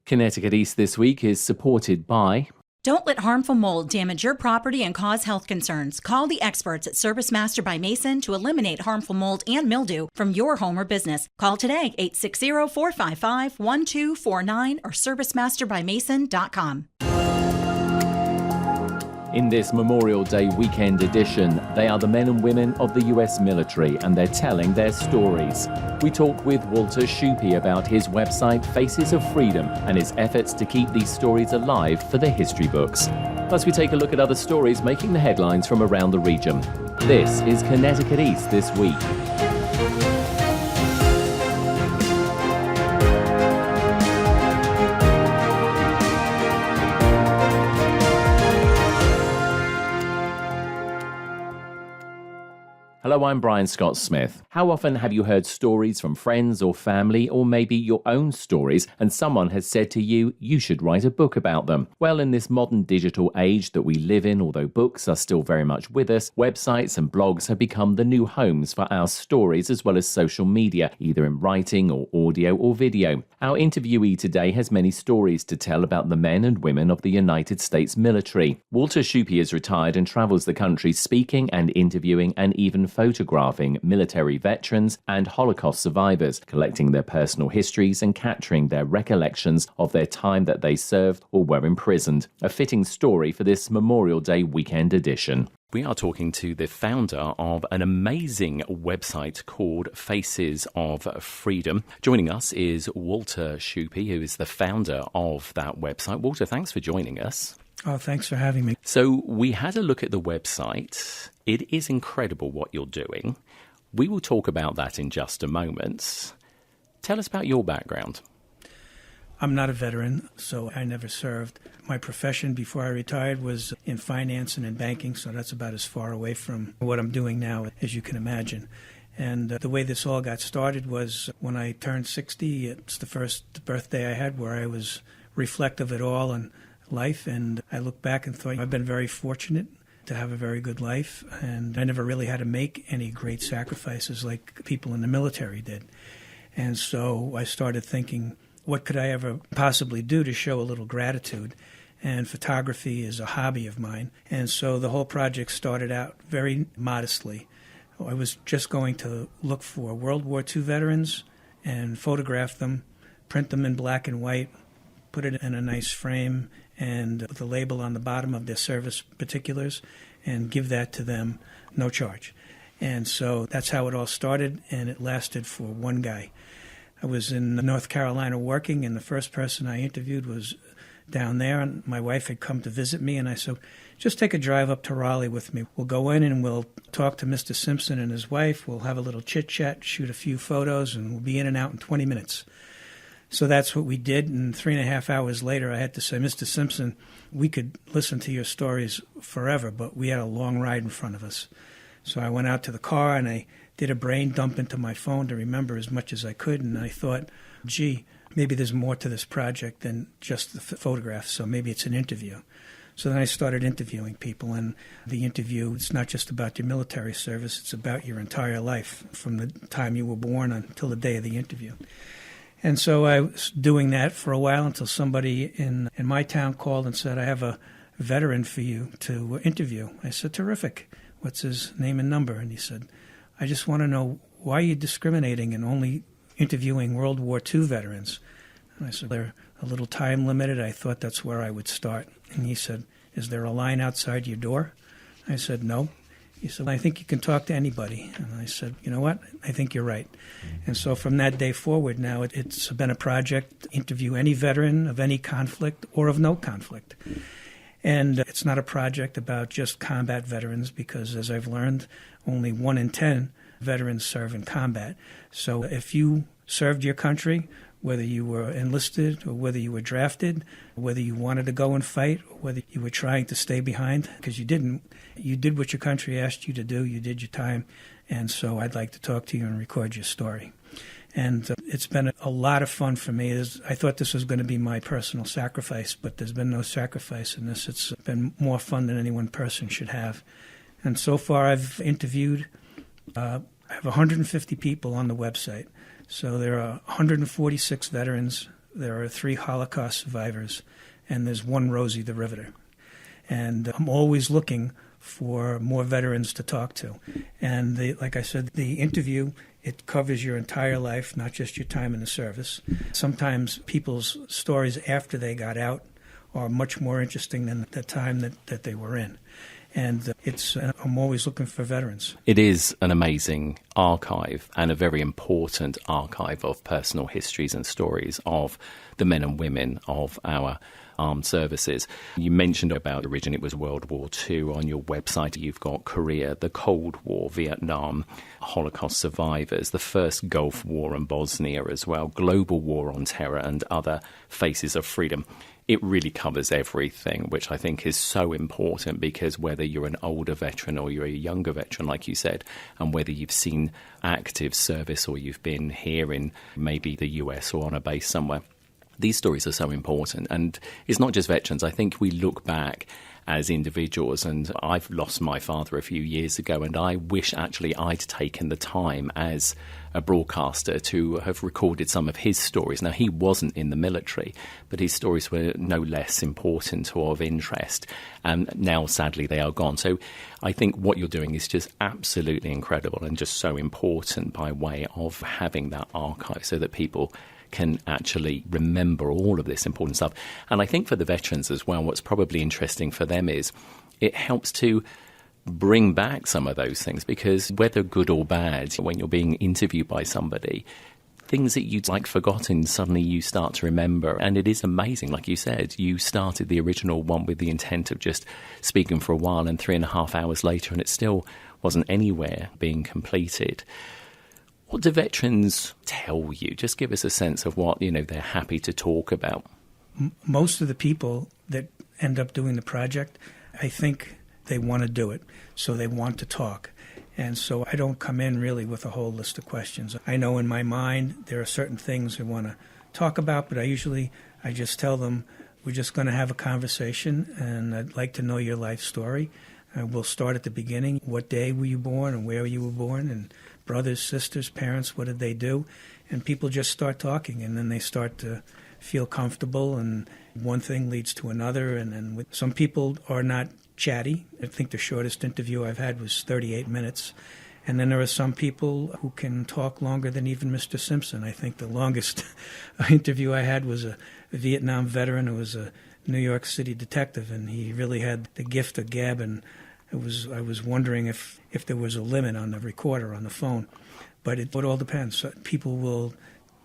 Connecticut East This Week is supported by... Don't let harmful mold damage your property and cause health concerns. Call the experts at Service Master by Mason to eliminate harmful mold and mildew from your home or business. Call today, 860-455-1249 or servicemasterbymason.com. In this Memorial Day weekend edition, they are the men and women of the US military and they're telling their stories. We talk with Walter Schuppe about his website Faces of Freedom and his efforts to keep these stories alive for the history books. Plus we take a look at other stories making the headlines from around the region. This is Connecticut East This Week. Hello, I'm Brian Scott Smith. How often have you heard stories from friends or family, or maybe your own stories, and someone has said to you, you should write a book about them? Well, in this modern digital age that we live in, although books are still very much with us, websites and blogs have become the new homes for our stories as well as social media, either in writing or audio or video. Our interviewee today has many stories to tell about the men and women of the United States military. Walter Schuppe is retired and travels the country speaking and interviewing and even photographing military veterans and Holocaust survivors, collecting their personal histories and capturing their recollections of their time that they served or were imprisoned. A fitting story for this Memorial Day weekend edition. We are talking to the founder of an amazing website called Faces of Freedom. Joining us is Walter Schuppe, who is the founder of that website. Walter, thanks for joining us. Oh, thanks for having me. So we had a look at the website. It is incredible what you're doing. We will talk about that in just a moment. Tell us about your background. I'm not a veteran, so I never served. My profession before I retired was in finance and in banking, so that's about as far away from what I'm doing now as you can imagine. And the way this all got started was when I turned 60. It's the first birthday I had where I was reflective at all on life, and I look back and thought I've been very fortunate to have a very good life, and I never really had to make any great sacrifices like people in the military did. And so I started thinking, what could I ever possibly do to show a little gratitude? And photography is a hobby of mine. And so the whole project started out very modestly. I was just going to look for World War II veterans and photograph them, print them in black and white, put it in a nice frame, and with a label on the bottom of their service particulars, and give that to them, no charge. And so that's how it all started, and it lasted for one guy. I was in North Carolina working, and the first person I interviewed was down there, and my wife had come to visit me, and I said, just take a drive up to Raleigh with me. We'll go in and we'll talk to Mr. Simpson and his wife. We'll have a little chit-chat, shoot a few photos, and we'll be in and out in 20 minutes. So that's what we did, and 3.5 hours later I had to say, Mr. Simpson, we could listen to your stories forever, but we had a long ride in front of us. So I went out to the car and I did a brain dump into my phone to remember as much as I could, and I thought, gee, maybe there's more to this project than just the photographs, so maybe it's an interview. So then I started interviewing people, and the interview, it's not just about your military service, it's about your entire life, from the time you were born until the day of the interview. And so I was doing that for a while until somebody in my town called and said, I have a veteran for you to interview. I said, terrific. What's his name and number? And he said, I just want to know why you're discriminating and only interviewing World War II veterans. And I said, they're a little time limited. I thought that's where I would start. And he said, is there a line outside your door? I said, no. He said, I think you can talk to anybody. And I said, you know what? I think you're right. And so from that day forward now, it's been a project to interview any veteran of any conflict or of no conflict. And it's not a project about just combat veterans because, as I've learned, only 1 in 10 veterans serve in combat. So if you served your country, whether you were enlisted or whether you were drafted, whether you wanted to go and fight or whether you were trying to stay behind, because you didn't, you did what your country asked you to do, you did your time, and so I'd like to talk to you and record your story. And it's been a lot of fun for me. I thought this was going to be my personal sacrifice, but there's been no sacrifice in this. It's been more fun than any one person should have. And so far I've interviewed, I have 150 people on the website. So there are 146 veterans there are 3 Holocaust survivors, and there's 1 Rosie the Riveter. And I'm always looking for more veterans to talk to. And like I said, the interview, it covers your entire life, not just your time in the service. Sometimes people's stories after they got out are much more interesting than the time that they were in. And I'm always looking for veterans. It is an amazing archive and a very important archive of personal histories and stories of the men and women of our armed services. You mentioned about originally it was World War II. On your website, you've got Korea, the Cold War, Vietnam, Holocaust survivors, the first Gulf War and Bosnia as well, global war on terror and other faces of freedom. It really covers everything, which I think is so important, because whether you're an older veteran or you're a younger veteran, like you said, and whether you've seen active service or you've been here in maybe the US or on a base somewhere, these stories are so important. And it's not just veterans. I think we look back as individuals, and I've lost my father a few years ago, and I wish actually I'd taken the time as a broadcaster to have recorded some of his stories. Now, he wasn't in the military, but his stories were no less important or of interest, and now sadly they are gone. So I think what you're doing is just absolutely incredible and just so important by way of having that archive so that people can actually remember all of this important stuff. And I think for the veterans as well, what's probably interesting for them is it helps to bring back some of those things, because whether good or bad, when you're being interviewed by somebody, things that you'd like forgotten, suddenly you start to remember. And it is amazing. Like you said, you started the original one with the intent of just speaking for a while, and 3.5 hours later, and it still wasn't anywhere being completed. What do veterans tell you? Just give us a sense of what, they're happy to talk about. Most of the people that end up doing the project, I think they want to do it, so they want to talk. And so I don't come in really with a whole list of questions. I know in my mind there are certain things I want to talk about, but I just tell them, we're just going to have a conversation, and I'd like to know your life story. We'll start at the beginning. What day were you born, and where you were born, and brothers, sisters, parents, what did they do? And people just start talking, and then they start to feel comfortable, and one thing leads to another. And then some people are not chatty. I think the shortest interview I've had was 38 minutes. And then there are some people who can talk longer than even Mr. Simpson. I think the longest interview I had was a Vietnam veteran who was a New York City detective, and he really had the gift of gab, and I was wondering if there was a limit on the recorder on the phone. But it all depends. So people will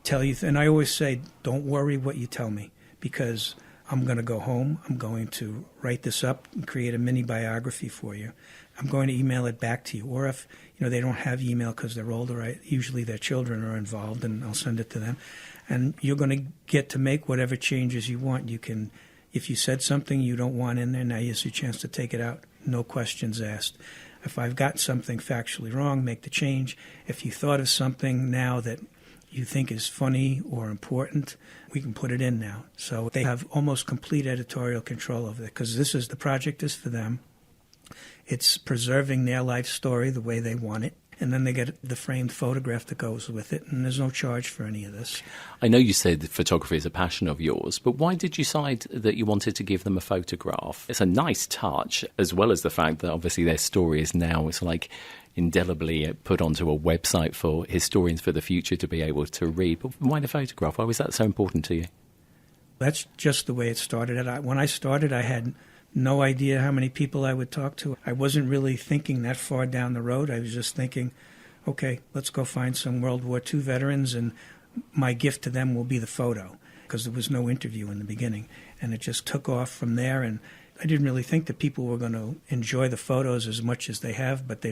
tell you, and I always say, don't worry what you tell me, because I'm going to go home. I'm going to write this up and create a mini biography for you. I'm going to email it back to you. Or if they don't have email because they're older, usually their children are involved, and I'll send it to them. And you're going to get to make whatever changes you want. You can, if you said something you don't want in there, now here's your chance to take it out. No questions asked. If I've got something factually wrong, make the change. If you thought of something now that you think is funny or important, we can put it in now. So they have almost complete editorial control of it, because the project is for them. It's preserving their life story the way they want it. And then they get the framed photograph that goes with it, and there's no charge for any of this. I know you said that photography is a passion of yours, but why did you decide that you wanted to give them a photograph? It's a nice touch, as well as the fact that obviously their story is now, it's like indelibly put onto a website for historians for the future to be able to read. But why the photograph? Why was that so important to you? That's just the way it started. When I started, I had no idea how many people I would talk to. I wasn't really thinking that far down the road. I was just thinking, okay, let's go find some World War II veterans, and my gift to them will be the photo, because there was no interview in the beginning. And it just took off from there, and I didn't really think that people were going to enjoy the photos as much as they have, but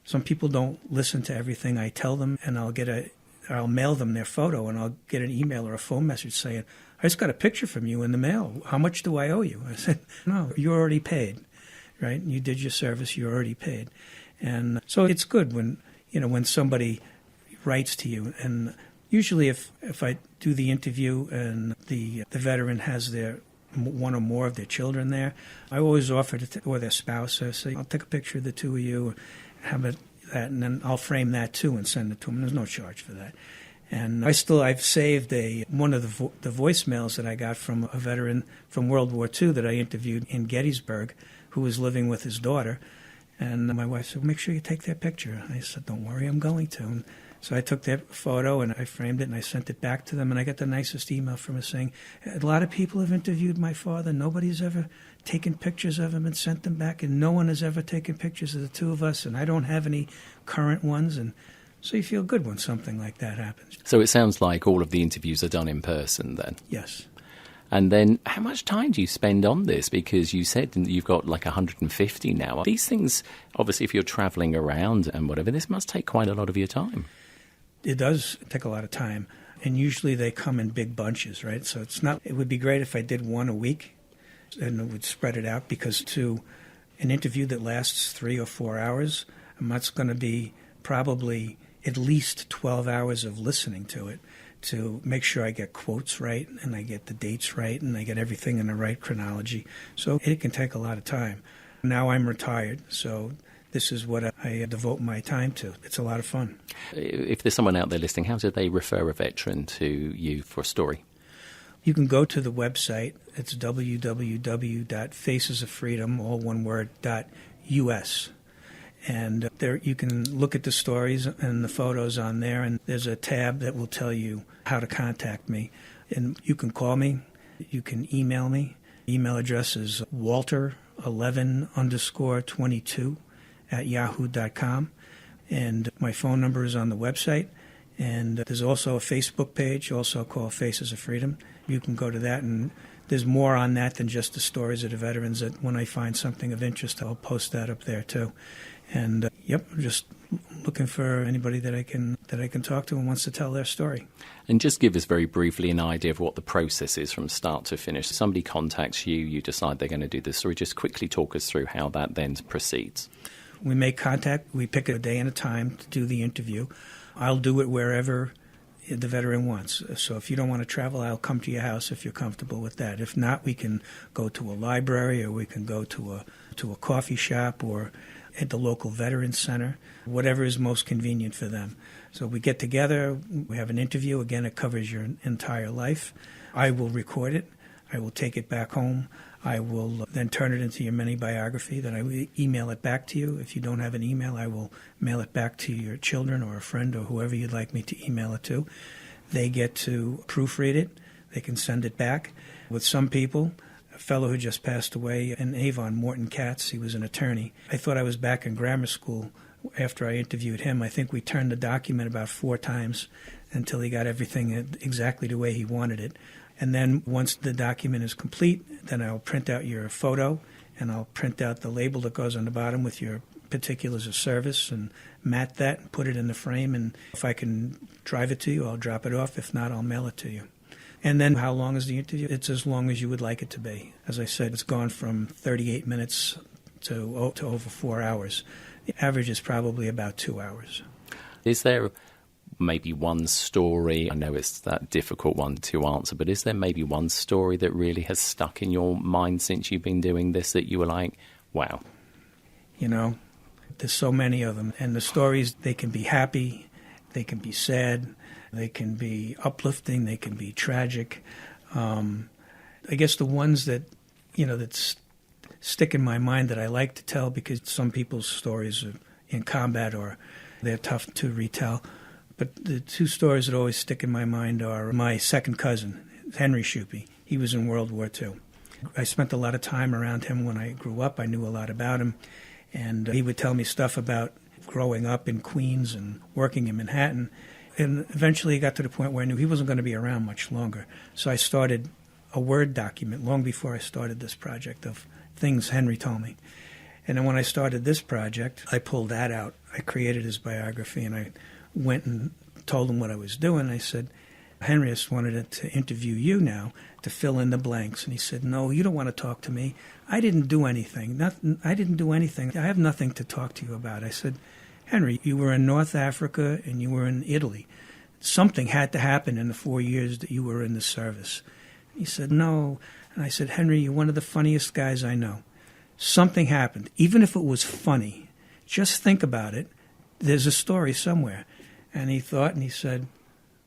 some people don't listen to everything I tell them, and I'll mail them their photo, and I'll get an email or a phone message saying, I just got a picture from you in the mail. How much do I owe you? I said, no, you're already paid, right? You did your service, you're already paid. And so it's good when somebody writes to you. And usually if I do the interview and the veteran has their one or more of their children there, I always offer or their spouse, I say, I'll take a picture of the two of you, have that, and then I'll frame that too and send it to them. There's no charge for that. And I've saved one of the voicemails that I got from a veteran from World War II that I interviewed in Gettysburg, who was living with his daughter. And my wife said, make sure you take that picture. And I said, don't worry, I'm going to. And so I took that photo and I framed it and I sent it back to them. And I got the nicest email from her saying, a lot of people have interviewed my father. Nobody's ever taken pictures of him and sent them back. And no one has ever taken pictures of the two of us. And I don't have any current ones. And so you feel good when something like that happens. So it sounds like all of the interviews are done in person then? Yes. And then how much time do you spend on this? Because you said you've got like 150 now. These things, obviously, if you're travelling around and whatever, this must take quite a lot of your time. It does take a lot of time. And usually they come in big bunches, right? So it would be great if I did one a week and it would spread it out, because to an interview that lasts 3 or 4 hours, that's going to be probably at least 12 hours of listening to it to make sure I get quotes right and I get the dates right and I get everything in the right chronology. So it can take a lot of time. Now I'm retired, so this is what I devote my time to. It's a lot of fun. If there's someone out there listening, how do they refer a veteran to you for a story? You can go to the website. It's www.facesoffreedom, all one word, .us. And there you can look at the stories and the photos on there, and there's a tab that will tell you how to contact me. And you can call me. You can email me. Email address is walter11_22@yahoo.com. And my phone number is on the website. And there's also a Facebook page, also called Faces of Freedom. You can go to that, and there's more on that than just the stories of the veterans. That when I find something of interest, I'll post that up there too. And I'm just looking for anybody that I can talk to and wants to tell their story. And just give us very briefly an idea of what the process is from start to finish. Somebody contacts you, you decide they're going to do this story. Just quickly talk us through how that then proceeds. We make contact. We pick a day and a time to do the interview. I'll do it wherever the veteran wants. So if you don't want to travel, I'll come to your house if you're comfortable with that. If not, we can go to a library, or we can go to a coffee shop, or at the local veterans center, whatever is most convenient for them. So we get together, we have an interview. Again, it covers your entire life. I will record it. I will take it back home. I will then turn it into your mini biography. Then I will email it back to you. If you don't have an email, I will mail it back to your children or a friend or whoever you'd like me to email it to. They get to proofread it. They can send it back. With some people, a fellow who just passed away in Avon, Morton Katz, he was an attorney. I thought I was back in grammar school after I interviewed him. I think we turned the document about 4 times until he got everything exactly the way he wanted it. And then once the document is complete, then I'll print out your photo, and I'll print out the label that goes on the bottom with your particulars of service and mat that and put it in the frame. And if I can drive it to you, I'll drop it off. If not, I'll mail it to you. And then how long is the interview? It's as long as you would like it to be. As I said, it's gone from 38 minutes to over 4 hours. The average is probably about 2 hours. Is there maybe one story, I know it's that difficult one to answer, but is there maybe one story that really has stuck in your mind since you've been doing this that you were like, wow? You know, there's so many of them. And the stories, they can be happy, they can be sad, they can be uplifting, they can be tragic. I guess the ones that, that stick in my mind that I like to tell, because some people's stories are in combat or they're tough to retell. But the 2 stories that always stick in my mind are my second cousin, Henry Schuppe. He was in World War II. I spent a lot of time around him when I grew up. I knew a lot about him. And he would tell me stuff about growing up in Queens and working in Manhattan. And eventually he got to the point where I knew he wasn't going to be around much longer. So I started a Word document long before I started this project of things Henry told me. And then when I started this project, I pulled that out. I created his biography, and I went and told him what I was doing. I said, Henry, I just wanted to interview you now to fill in the blanks. And he said, no, you don't want to talk to me. I didn't do anything. I didn't do anything. I have nothing to talk to you about. I said, Henry, you were in North Africa and you were in Italy. Something had to happen in the 4 years that you were in the service. He said, no. And I said, Henry, you're one of the funniest guys I know. Something happened. Even if it was funny, just think about it. There's a story somewhere. And he thought, and he said,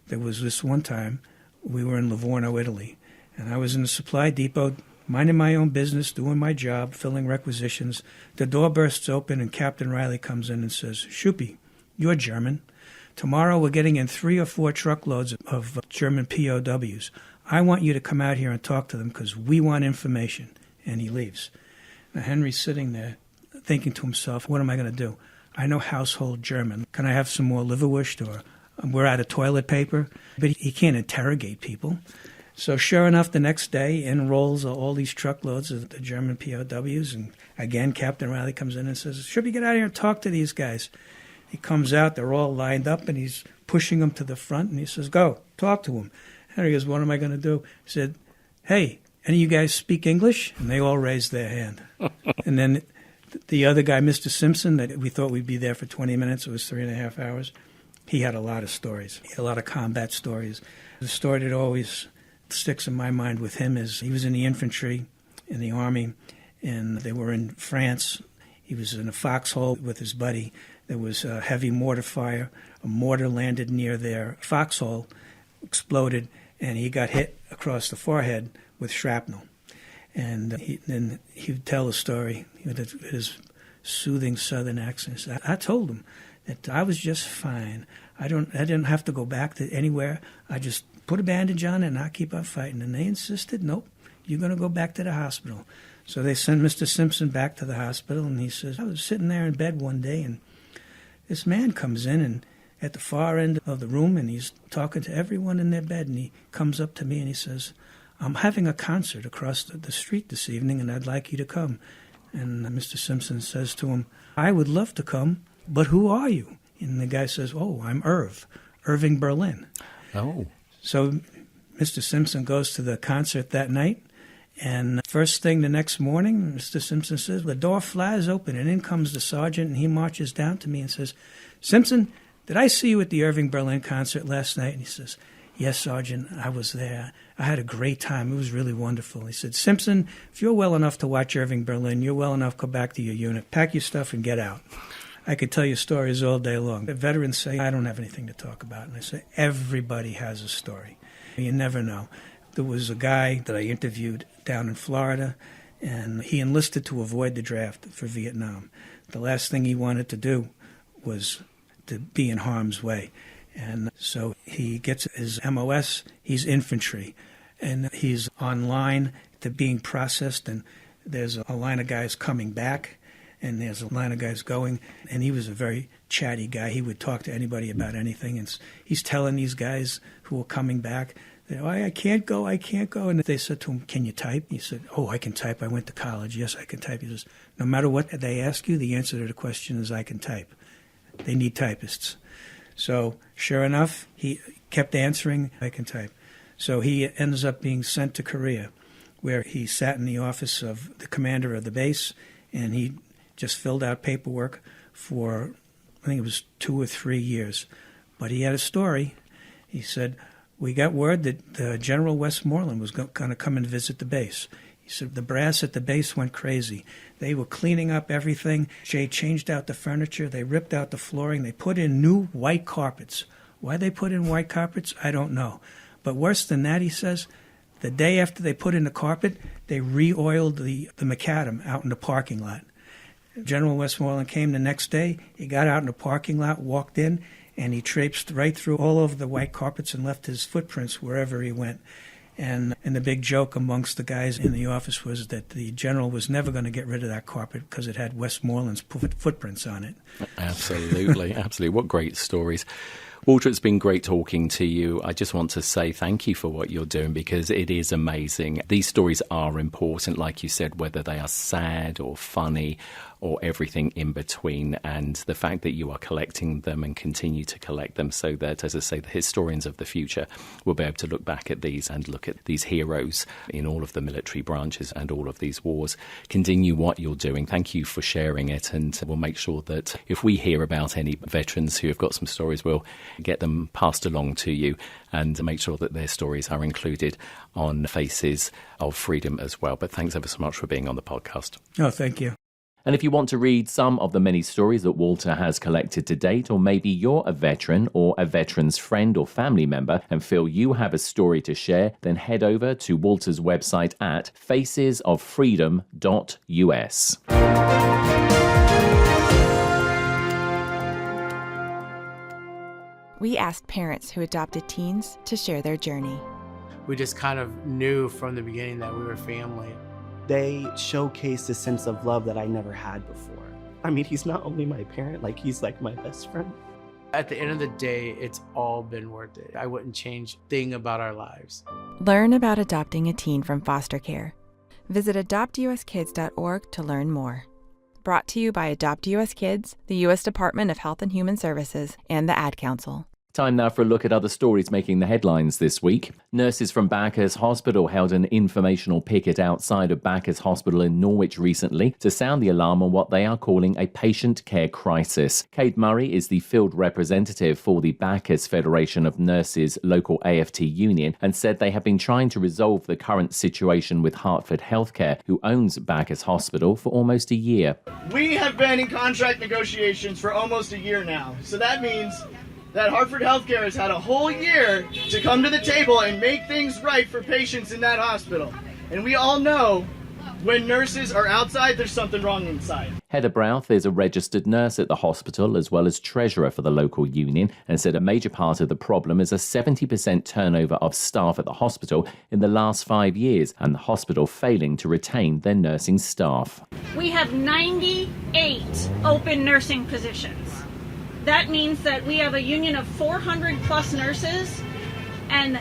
There was this one time we were in Livorno, Italy, and I was in the supply depot minding my own business, doing my job, filling requisitions. The door bursts open and Captain Riley comes in and says, Schuppe, you're German. Tomorrow we're getting in 3 or 4 truckloads of German POWs. I want you to come out here and talk to them because we want information. And he leaves. Now Henry's sitting there thinking to himself, what am I going to do? I know household German. Can I have some more liverwurst, or we're out of toilet paper? But he can't interrogate people. So sure enough, the next day, in rolls all these truckloads of the German POWs. And again, Captain Riley comes in and says, Schuppe, get out here and talk to these guys. He comes out, they're all lined up, and he's pushing them to the front, and he says, go, talk to them. Henry goes, what am I going to do? He said, hey, any of you guys speak English? And they all raised their hand. And then the other guy, Mr. Simpson, that we thought we'd be there for 20 minutes, it was 3.5 hours, he had a lot of stories. He had a lot of combat stories. The story that always sticks in my mind with him is he was in the infantry, in the army, and they were in France. He was in a foxhole with his buddy. There was a heavy mortar fire. A mortar landed near their foxhole, exploded, and he got hit across the forehead with shrapnel. And then he would tell the story with his soothing southern accent. I told him that I was just fine. I didn't have to go back to anywhere. I just put a bandage on and I keep on fighting. And they insisted, nope, you're going to go back to the hospital. So they sent Mr. Simpson back to the hospital, and he says, I was sitting there in bed one day, and this man comes in and at the far end of the room, and he's talking to everyone in their bed, and he comes up to me and he says, I'm having a concert across the street this evening, and I'd like you to come. And Mr. Simpson says to him, I would love to come, but who are you? And the guy says, oh, I'm Irving Berlin. Oh. So Mr. Simpson goes to the concert that night, and first thing the next morning, Mr. Simpson says, the door flies open, and in comes the sergeant, and he marches down to me and says, Simpson, did I see you at the Irving Berlin concert last night? And he says, yes, Sergeant, I was there. I had a great time. It was really wonderful. He said, Simpson, if you're well enough to watch Irving Berlin, you're well enough to go back to your unit. Pack your stuff and get out. I could tell you stories all day long. The veterans say, I don't have anything to talk about. And I say, everybody has a story. You never know. There was a guy that I interviewed down in Florida, and he enlisted to avoid the draft for Vietnam. The last thing he wanted to do was to be in harm's way. And so he gets his MOS, he's infantry, and he's on line to being processed, and there's a line of guys coming back, and there's a line of guys going, and he was a very chatty guy. He would talk to anybody about anything, and he's telling these guys who are coming back, that, I can't go. And they said to him, can you type? He said, oh, I can type. I went to college. Yes, I can type. He says, no matter what they ask you, the answer to the question is I can type. They need typists. So sure enough, he kept answering, I can type. So he ends up being sent to Korea, where he sat in the office of the commander of the base, and he just filled out paperwork for, I think it was 2 or 3 years. But he had a story. He said, we got word that General Westmoreland was going to come and visit the base. He said the brass at the base went crazy. They were cleaning up everything. They changed out the furniture. They ripped out the flooring. They put in new white carpets. Why they put in white carpets, I don't know. But worse than that, he says, the day after they put in the carpet, they re-oiled the macadam out in the parking lot. General Westmoreland came the next day. He got out in the parking lot, walked in, and he traipsed right through all over the white carpets and left his footprints wherever he went. And the big joke amongst the guys in the office was that the general was never going to get rid of that carpet because it had Westmoreland's footprints on it. Absolutely, absolutely. What great stories. Walter, it's been great talking to you. I just want to say thank you for what you're doing, because it is amazing. These stories are important, like you said, whether they are sad or funny or everything in between. And the fact that you are collecting them and continue to collect them so that, as I say, the historians of the future will be able to look back at these and look at these heroes in all of the military branches and all of these wars. Continue what you're doing. Thank you for sharing it. And we'll make sure that if we hear about any veterans who have got some stories, we'll get them passed along to you and make sure that their stories are included on Faces of Freedom as well. But thanks ever so much for being on the podcast. Oh, thank you. And if you want to read some of the many stories that Walter has collected to date, or maybe you're a veteran or a veteran's friend or family member and feel you have a story to share, then head over to Walter's website at facesoffreedom.us. We asked parents who adopted teens to share their journey. We just kind of knew from the beginning that we were family. They showcased a sense of love that I never had before. I mean, he's not only my parent, he's like my best friend. At the end of the day, it's all been worth it. I wouldn't change a thing about our lives. Learn about adopting a teen from foster care. Visit adoptuskids.org to learn more. Brought to you by Adopt US Kids, the U.S. Department of Health and Human Services, and the Ad Council. Time now for a look at other stories making the headlines this week. Nurses from Bacchus Hospital held an informational picket outside of Bacchus Hospital in Norwich recently to sound the alarm on what they are calling a patient care crisis. Kate Murray is the field representative for the Bacchus Federation of Nurses local AFT union and said they have been trying to resolve the current situation with Hartford Healthcare, who owns Bacchus Hospital, for almost a year. We have been in contract negotiations for almost a year now, so that means that Hartford Healthcare has had a whole year to come to the table and make things right for patients in that hospital. And we all know when nurses are outside, there's something wrong inside. Heather Brouth is a registered nurse at the hospital as well as treasurer for the local union and said a major part of the problem is a 70% turnover of staff at the hospital in the last 5 years and the hospital failing to retain their nursing staff. We have 98 open nursing positions. That means that we have a union of 400 plus nurses and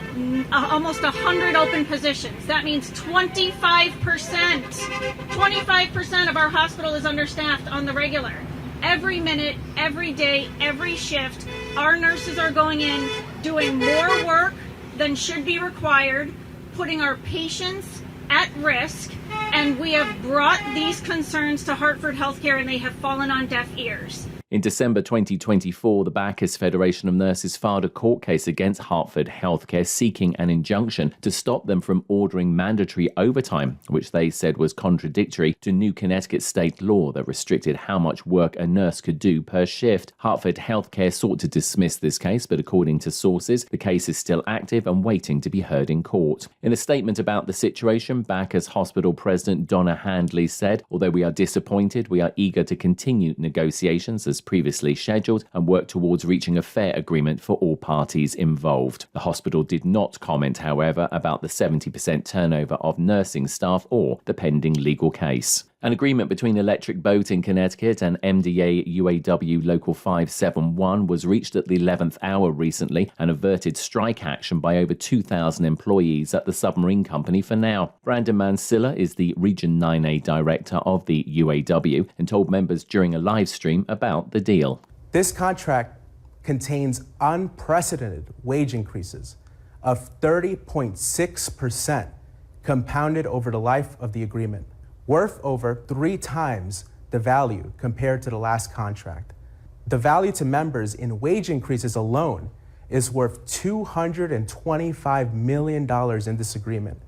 almost 100 open positions. That means 25%. 25% of our hospital is understaffed on the regular. Every minute, every day, every shift, our nurses are going in, doing more work than should be required, putting our patients at risk, and we have brought these concerns to Hartford Healthcare and they have fallen on deaf ears. In December 2024, the Bacchus Federation of Nurses filed a court case against Hartford Healthcare seeking an injunction to stop them from ordering mandatory overtime, which they said was contradictory to new Connecticut state law that restricted how much work a nurse could do per shift. Hartford Healthcare sought to dismiss this case, but according to sources, the case is still active and waiting to be heard in court. In a statement about the situation, Bacchus Hospital President Donna Handley said, "Although we are disappointed, we are eager to continue negotiations as previously scheduled and work towards reaching a fair agreement for all parties involved." The hospital did not comment, however, about the 70% turnover of nursing staff or the pending legal case. An agreement between Electric Boat in Connecticut and MDA UAW Local 571 was reached at the 11th hour recently and averted strike action by over 2,000 employees at the submarine company for now. Brandon Mansilla is the Region 9A director of the UAW and told members during a live stream about the deal. This contract contains unprecedented wage increases of 30.6% compounded over the life of the agreement, worth over 3 times the value compared to the last contract. The value to members in wage increases alone is worth $225 million in this agreement,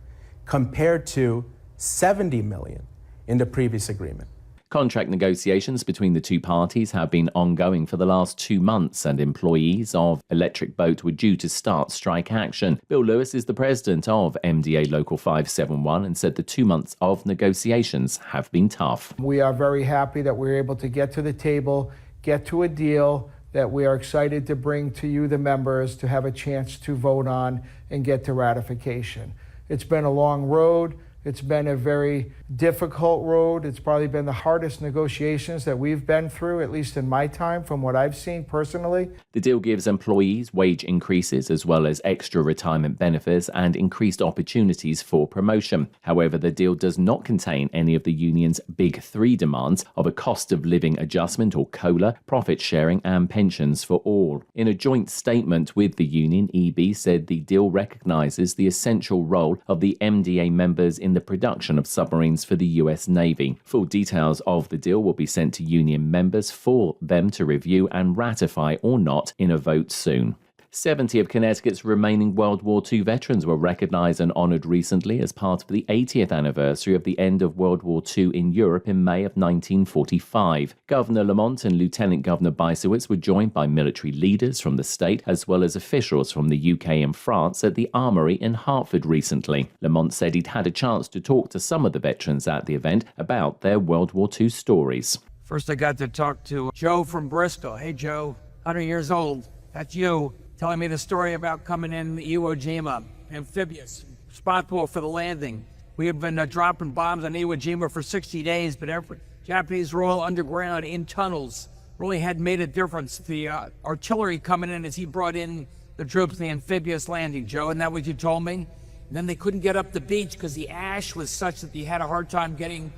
compared to $70 million in the previous agreement. Contract negotiations between the two parties have been ongoing for the last 2 months, and employees of Electric Boat were due to start strike action. Bill Lewis is the president of MDA Local 571 and said the 2 months of negotiations have been tough. We are very happy that we're able to get to the table, get to a deal that we are excited to bring to you, the members, to have a chance to vote on and get to ratification. It's been a long road. It's been a very difficult road. It's probably been the hardest negotiations that we've been through, at least in my time, from what I've seen personally. The deal gives employees wage increases as well as extra retirement benefits and increased opportunities for promotion. However, the deal does not contain any of the union's big 3 demands of a cost of living adjustment or COLA, profit sharing and pensions for all. In a joint statement with the union, EB said the deal recognizes the essential role of the MDA members in the production of submarines for the US Navy. Full details of the deal will be sent to union members for them to review and ratify or not in a vote soon. 70 of Connecticut's remaining World War II veterans were recognised and honoured recently as part of the 80th anniversary of the end of World War II in Europe in May of 1945. Governor Lamont and Lieutenant Governor Bicewicz were joined by military leaders from the state as well as officials from the UK and France at the Armoury in Hartford recently. Lamont said he'd had a chance to talk to some of the veterans at the event about their World War II stories. First, I got to talk to Joe from Bristol. Hey, Joe, 100 years old. That's you. Telling me the story about coming in Iwo Jima, amphibious, responsible for the landing. We have been dropping bombs on Iwo Jima for 60 days, but every Japanese were all underground in tunnels. Really had made a difference. The artillery coming in as he brought in the troops, the amphibious landing, Joe, isn't that what you told me? And then they couldn't get up the beach because the ash was such that they had a hard time getting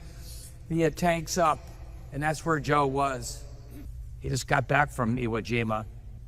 the tanks up. And that's where Joe was. He just got back from Iwo Jima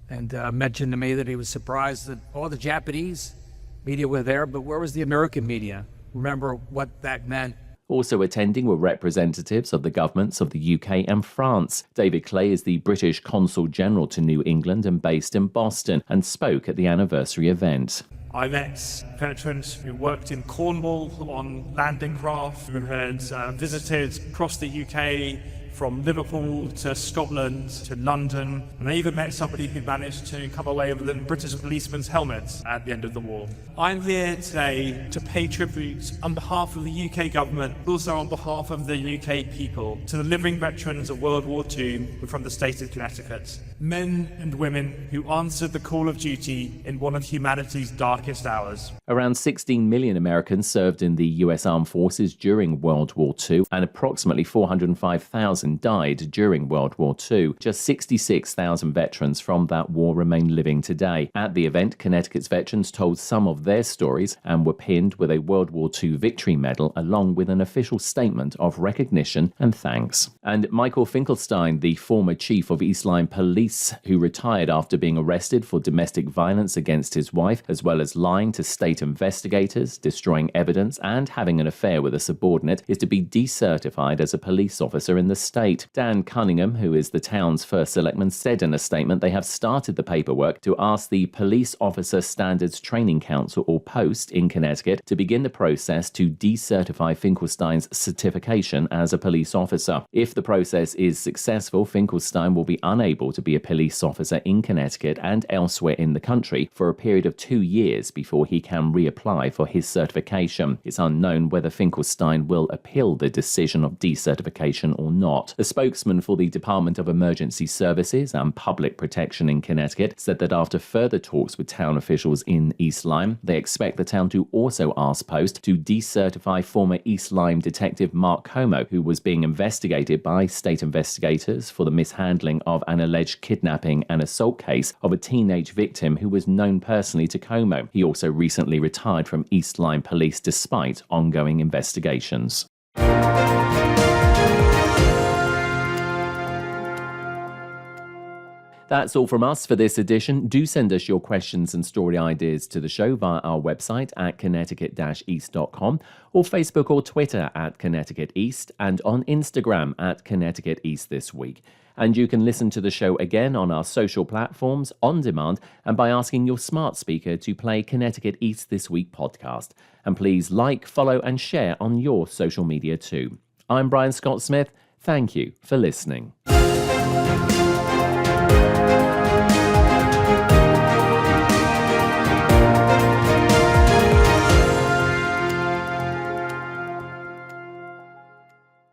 and mentioned to me that he was surprised that all the Japanese media were there, but where was the American media? Remember what that meant. Also attending were representatives of the governments of the UK and France. David Clay is the British Consul General to New England and based in Boston, and spoke at the anniversary event. I met veterans who worked in Cornwall on landing craft, who had visited across the UK, from Liverpool to Scotland to London, and I even met somebody who managed to come away with a British policeman's helmet at the end of the war. I'm here today to pay tribute on behalf of the UK government, but also on behalf of the UK people, to the living veterans of World War II from the state of Connecticut. Men and women who answered the call of duty in one of humanity's darkest hours. Around 16 million Americans served in the US Armed Forces during World War II, and approximately 405,000 died during World War II. Just 66,000 veterans from that war remain living today. At the event, Connecticut's veterans told some of their stories and were pinned with a World War II Victory Medal along with an official statement of recognition and thanks. And Michael Finkelstein, the former chief of East Lyme Police, who retired after being arrested for domestic violence against his wife, as well as lying to state investigators, destroying evidence, and having an affair with a subordinate, is to be decertified as a police officer in the state. Dan Cunningham, who is the town's first selectman, said in a statement they have started the paperwork to ask the Police Officer Standards Training Council, or POST, in Connecticut to begin the process to decertify Finkelstein's certification as a police officer. If the process is successful, Finkelstein will be unable to be a police officer in Connecticut and elsewhere in the country for a period of 2 years before he can reapply for his certification. It's unknown whether Finkelstein will appeal the decision of decertification or not. A spokesman for the Department of Emergency Services and Public Protection in Connecticut said that after further talks with town officials in East Lyme, they expect the town to also ask Post to decertify former East Lyme detective Mark Como, who was being investigated by state investigators for the mishandling of an alleged kidnapping and assault case of a teenage victim who was known personally to Como. He also recently retired from East Lyme Police despite ongoing investigations. That's all from us for this edition. Do send us your questions and story ideas to the show via our website at connecticut-east.com or Facebook or Twitter at Connecticut East and on Instagram at Connecticut East This Week. And you can listen to the show again on our social platforms on demand and by asking your smart speaker to play Connecticut East This Week podcast. And please like, follow and share on your social media too. I'm Brian Scott Smith. Thank you for listening.